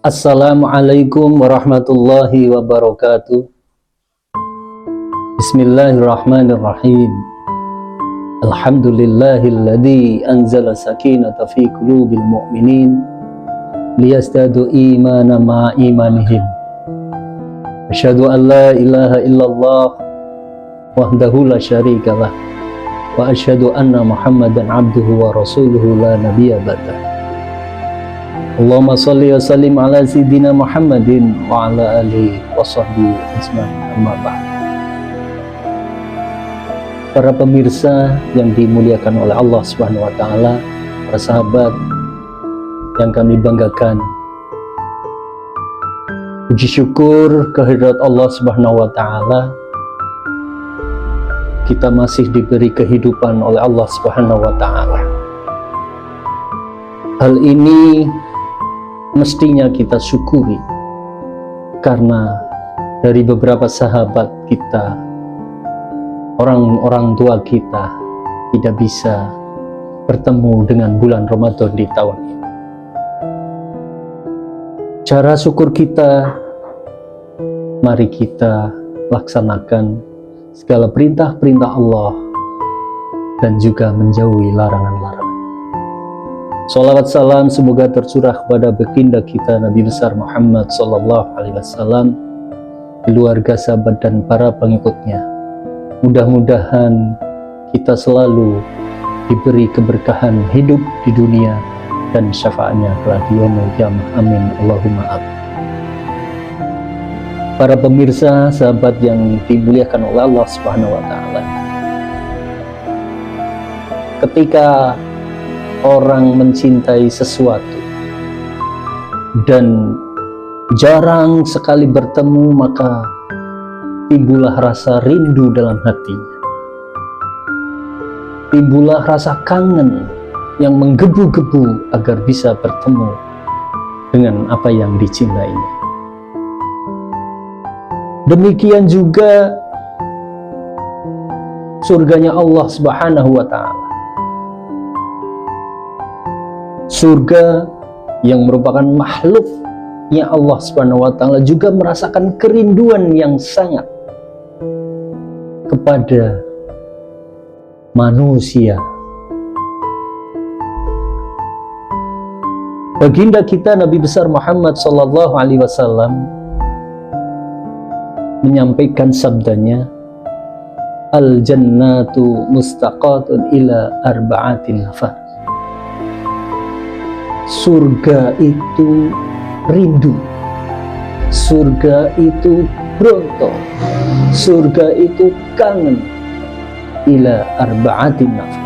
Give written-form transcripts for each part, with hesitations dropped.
Assalamualaikum warahmatullahi wabarakatuh. Bismillahirrahmanirrahim. Alhamdulillahilladzi anzala sakinata fi qulubil mu'minin liyazdadu imana ma'a imanihim. Asyhadu an la ilaha illallah wahdahu la syarikalah wa asyhadu anna Muhammadan abduhu wa rasuluhu la nabiyya ba'dah. Allahumma sholli wa sallim ala sayyidina Muhammadin wa ala alihi wa sahbihi ajma'in, amma ba'd. Para pemirsa yang dimuliakan oleh Allah Subhanahu wa taala, para sahabat yang kami banggakan, puji syukur kehadirat Allah Subhanahu wa taala, kita masih diberi kehidupan oleh Allah Subhanahu wa taala. Hal ini mestinya kita syukuri, karena dari beberapa sahabat kita, orang tua kita tidak bisa bertemu dengan bulan Ramadan di tahun ini. Cara syukur kita, mari kita laksanakan segala perintah-perintah Allah dan juga menjauhi larangan-larangan. Salawat salam semoga tercurah kepada baginda kita Nabi besar Muhammad sallallahu alaihi wasallam, keluarga, sahabat dan para pengikutnya. Mudah-mudahan kita selalu diberi keberkahan hidup di dunia dan syafaatnya kelak di yaumil qiyamah. Amin Allahumma amin. Para pemirsa, sahabat yang dimuliakan oleh Allah Subhanahu wa taala, ketika orang mencintai sesuatu dan jarang sekali bertemu, maka timbullah rasa rindu dalam hatinya, timbullah rasa kangen yang menggebu-gebu agar bisa bertemu dengan apa yang dicintainya. Demikian juga surganya Allah Subhanahu wa taala, surga yang merupakan makhluknya Allah Subhanahu wa taala juga merasakan kerinduan yang sangat kepada manusia. Baginda kita Nabi besar Muhammad sallallahu alaihi wasallam menyampaikan sabdanya, al jannatu mustaqatun ila arba'atin nafar. Surga itu rindu, surga itu bronto, surga itu kangen ila arba'atin nafar,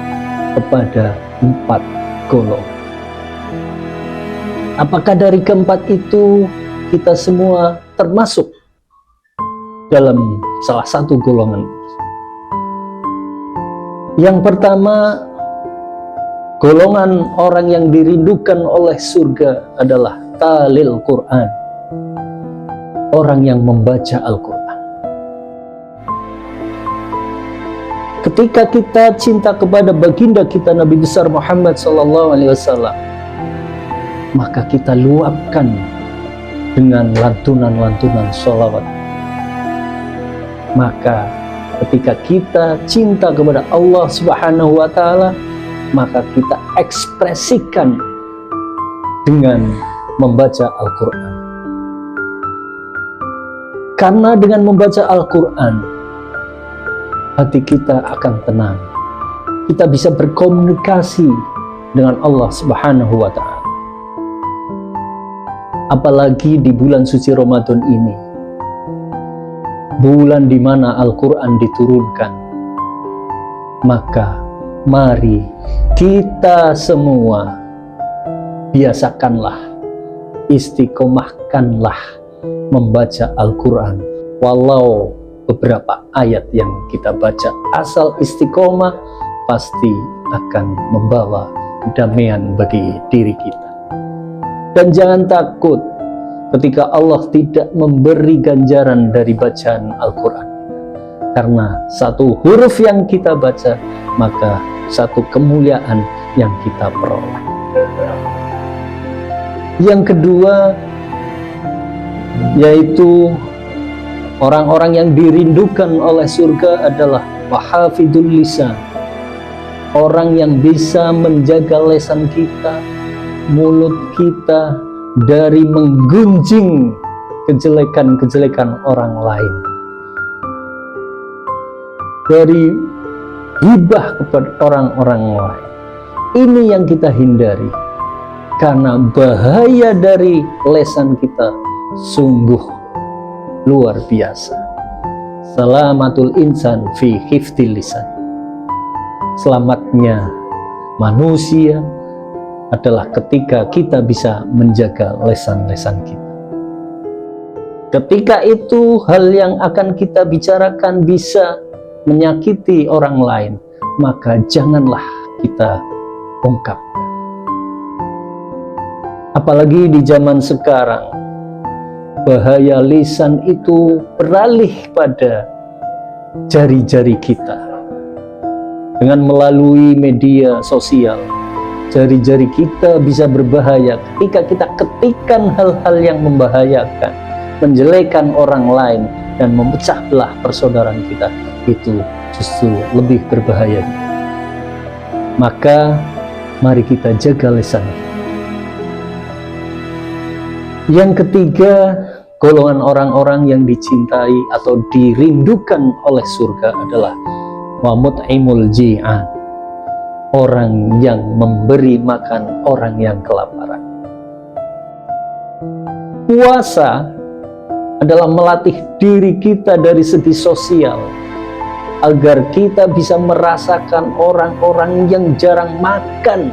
kepada 4 golongan. Apakah dari keempat itu kita semua termasuk dalam salah satu golongan? Yang pertama, golongan orang yang dirindukan oleh surga adalah talil Quran, orang yang membaca Al-Quran. Ketika kita cinta kepada baginda kita Nabi besar Muhammad sallallahu alaihi wasallam, maka kita luapkan dengan lantunan-lantunan sholawat. Maka ketika kita cinta kepada Allah Subhanahu wa taala, maka kita ekspresikan dengan membaca Al-Quran. Karena dengan membaca Al-Quran, hati kita akan tenang. Kita bisa berkomunikasi dengan Allah Subhanahu wa ta'ala. Apalagi di bulan suci Ramadan ini, bulan di mana Al-Quran diturunkan, maka mari kita semua biasakanlah, istiqomahkanlah membaca Al-Quran. Walau beberapa ayat yang kita baca, asal istiqomah, pasti akan membawa kedamaian bagi diri kita. Dan jangan takut ketika Allah tidak memberi ganjaran dari bacaan Al-Quran, karena satu huruf yang kita baca, maka satu kemuliaan yang kita peroleh. Yang kedua, yaitu orang-orang yang dirindukan oleh surga adalah wahafidul lisan, orang yang bisa menjaga lisan kita, mulut kita dari menggunjing kejelekan-kejelekan orang lain, dari hibah kepada orang-orang lain. Ini yang kita hindari, karena bahaya dari lisan kita sungguh luar biasa. Salamatul insan fi hifdil lisan. Selamatnya manusia adalah ketika kita bisa menjaga lisan-lisan kita. Ketika itu hal yang akan kita bicarakan bisa menyakiti orang lain, maka janganlah kita ungkapkan. Apalagi di zaman sekarang, bahaya lisan itu beralih pada jari-jari kita. Dengan melalui media sosial, jari-jari kita bisa berbahaya ketika kita ketikkan hal-hal yang membahayakan, menjelekan orang lain, dan memecah belah persaudaraan kita. Itu justru lebih berbahaya. Maka mari kita jaga lisan. Yang ketiga, golongan orang-orang yang dicintai atau dirindukan oleh surga adalah wa mut'imul ji'an, orang yang memberi makan orang yang kelaparan. Puasa adalah melatih diri kita dari segi sosial, agar kita bisa merasakan orang-orang yang jarang makan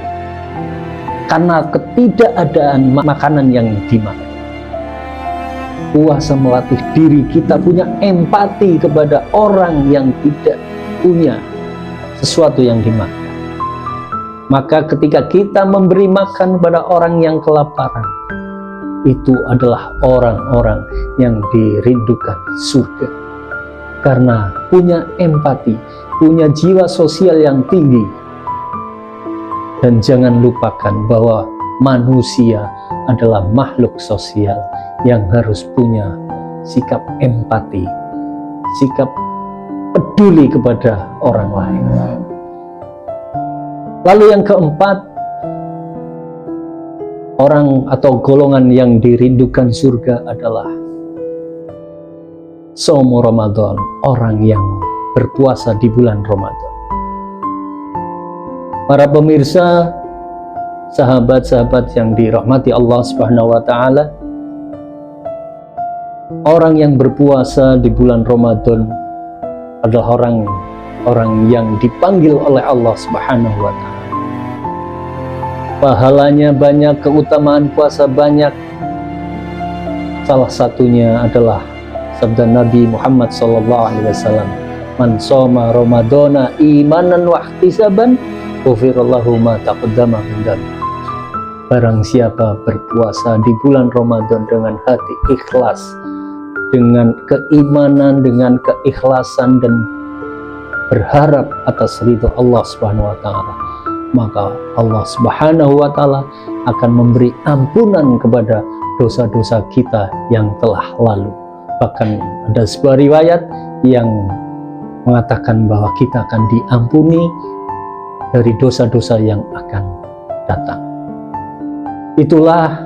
karena ketidakadaan makanan yang dimakan. Puasa melatih diri kita punya empati kepada orang yang tidak punya sesuatu yang dimakan. Maka ketika kita memberi makan kepada orang yang kelaparan, itu adalah orang-orang yang dirindukan surga, karena punya empati, punya jiwa sosial yang tinggi. Dan jangan lupakan bahwa manusia adalah makhluk sosial yang harus punya sikap empati, sikap peduli kepada orang lain. Lalu yang keempat, orang atau golongan yang dirindukan surga adalah Shaumu Ramadan, orang yang berpuasa di bulan Ramadan. Para pemirsa, sahabat-sahabat yang dirahmati Allah Subhanahu wa Ta'ala, orang yang berpuasa di bulan Ramadan adalah orang yang dipanggil oleh Allah Subhanahu wa Ta'ala. Pahalanya banyak, keutamaan puasa banyak. Salah satunya adalah sabda Nabi Muhammad SAW, man shoma Ramadana imanan wa ihtisaban ghufirallahu ma taqaddama min dzambi. Barang siapa berpuasa di bulan Ramadan dengan hati ikhlas, dengan keimanan, dengan keikhlasan, dan berharap atas ridho Allah Subhanahu wa Ta'ala, maka Allah Subhanahu wa Ta'ala akan memberi ampunan kepada dosa-dosa kita yang telah lalu. Bahkan ada sebuah riwayat yang mengatakan bahwa kita akan diampuni dari dosa-dosa yang akan datang. Itulah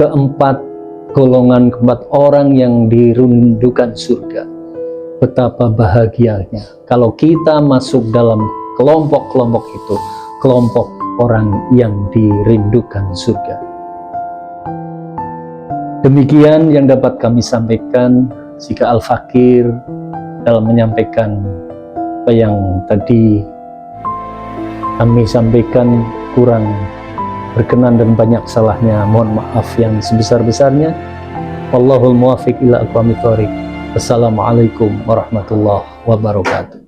keempat golongan, keempat orang yang dirindukan surga. Betapa bahagianya kalau kita masuk dalam kelompok-kelompok itu, kelompok orang yang dirindukan surga. Demikian yang dapat kami sampaikan. Jika Al-Fakir dalam menyampaikan apa yang tadi kami sampaikan kurang berkenan dan banyak salahnya, mohon maaf yang sebesar-besarnya. Wallahul muwaffiq ila aqwamit thoriq. Wassalamualaikum warahmatullahi wabarakatuh.